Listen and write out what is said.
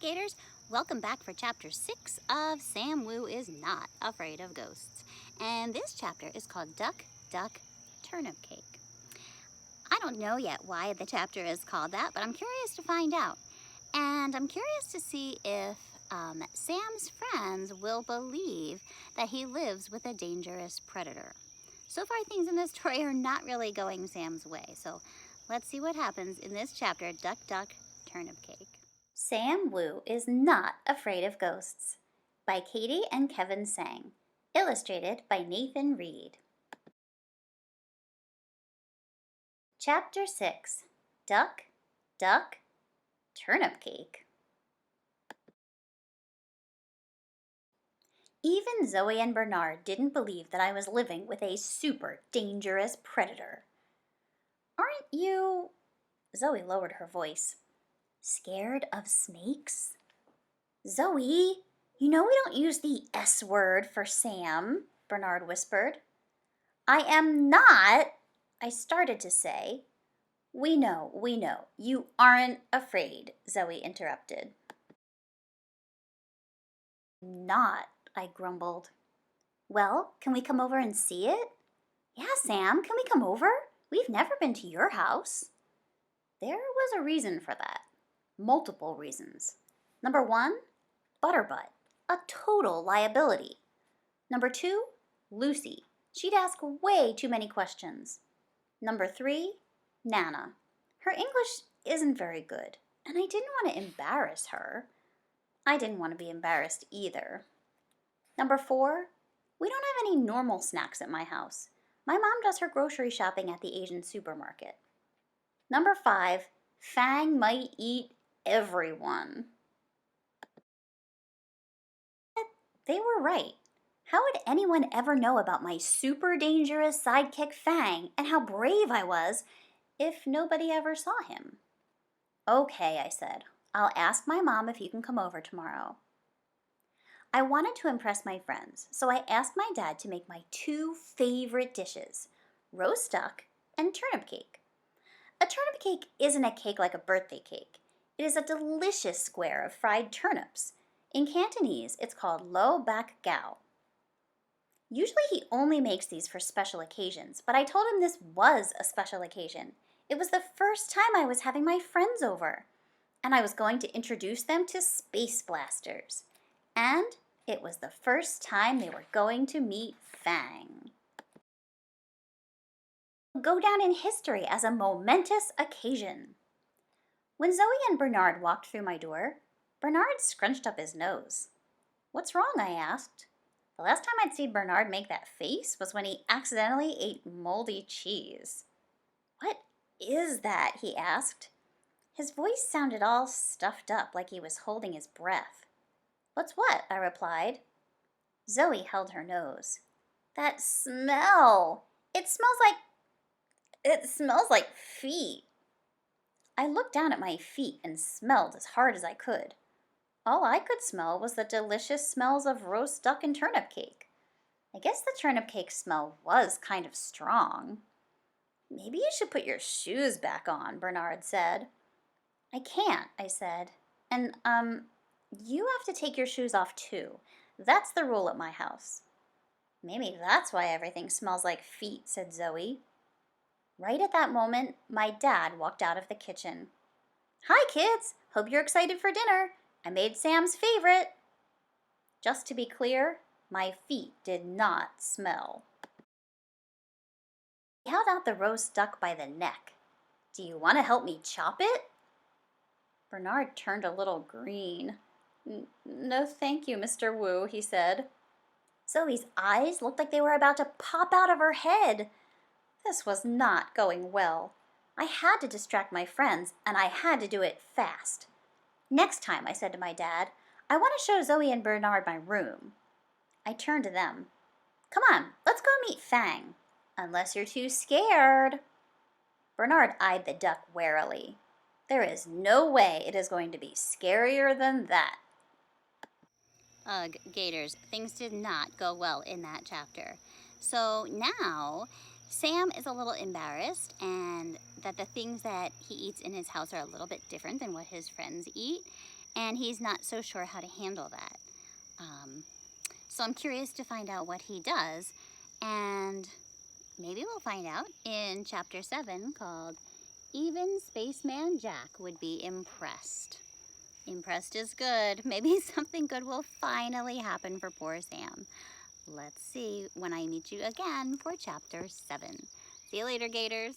Gators. Welcome back for Chapter 6 of Sam Wu is Not Afraid of Ghosts. And this chapter is called Duck, Duck, Turnip Cake. I don't know yet why the chapter is called that, but I'm curious to find out. And I'm curious to see if Sam's friends will believe that he lives with a dangerous predator. So far, things in this story are not really going Sam's way. So let's see what happens in this chapter, Duck, Duck, Turnip Cake. Sam Wu is Not Afraid of Ghosts by Katie and Kevin Sang. Illustrated by Nathan Reed. Chapter 6. Duck, Duck, Turnip Cake. Even Zoe and Bernard didn't believe that I was living with a super dangerous predator. Aren't you... Zoe lowered her voice. Scared of snakes? Zoe, you know we don't use the S word for Sam, Bernard whispered. I am not, I started to say. We know. You aren't afraid, Zoe interrupted. Not, I grumbled. Well, can we come over and see it? Yeah, Sam, can we come over? We've never been to your house. There was a reason for that. Multiple reasons. Number 1, Butterbutt, a total liability. Number 2, Lucy. She'd ask way too many questions. Number 3, Nana. Her English isn't very good, and I didn't want to embarrass her. I didn't want to be embarrassed either. Number 4, we don't have any normal snacks at my house. My mom does her grocery shopping at the Asian supermarket. Number 5, Fang might eat everyone. They were right. How would anyone ever know about my super dangerous sidekick Fang and how brave I was if nobody ever saw him? Okay, I said. I'll ask my mom if you can come over tomorrow. I wanted to impress my friends, so I asked my dad to make my 2 favorite dishes, roast duck and turnip cake. A turnip cake isn't a cake like a birthday cake. It is a delicious square of fried turnips. In Cantonese, it's called lo bak gao. Usually he only makes these for special occasions, but I told him this was a special occasion. It was the first time I was having my friends over, and I was going to introduce them to space blasters. And it was the first time they were going to meet Fang. Go down in history as a momentous occasion. When Zoe and Bernard walked through my door, Bernard scrunched up his nose. What's wrong? I asked. The last time I'd seen Bernard make that face was when he accidentally ate moldy cheese. What is that? He asked. His voice sounded all stuffed up like he was holding his breath. What's what? I replied. Zoe held her nose. That smell! It smells like feet. I looked down at my feet and smelled as hard as I could. All I could smell was the delicious smells of roast duck and turnip cake. I guess the turnip cake smell was kind of strong. Maybe you should put your shoes back on, Bernard said. I can't, I said. And, you have to take your shoes off too. That's the rule at my house. Maybe that's why everything smells like feet, said Zoe. Right at that moment, my dad walked out of the kitchen. Hi, kids. Hope you're excited for dinner. I made Sam's favorite. Just to be clear, my feet did not smell. He held out the roast duck by the neck. Do you want to help me chop it? Bernard turned a little green. No, thank you, Mr. Wu, he said. Zoe's eyes looked like they were about to pop out of her head. This was not going well. I had to distract my friends, and I had to do it fast. Next time, I said to my dad, I want to show Zoe and Bernard my room. I turned to them. Come on, let's go meet Fang. Unless you're too scared. Bernard eyed the duck warily. There is no way it is going to be scarier than that. Ugh, Gators, things did not go well in that chapter. So now Sam is a little embarrassed and that the things that he eats in his house are a little bit different than what his friends eat. and he's not so sure how to handle that. So I'm curious to find out what he does, and maybe we'll find out in Chapter 7, called Even Spaceman Jack Would Be Impressed. Impressed is good. Maybe something good will finally happen for poor Sam. Let's see when I meet you again for Chapter 7. See you later, Gators.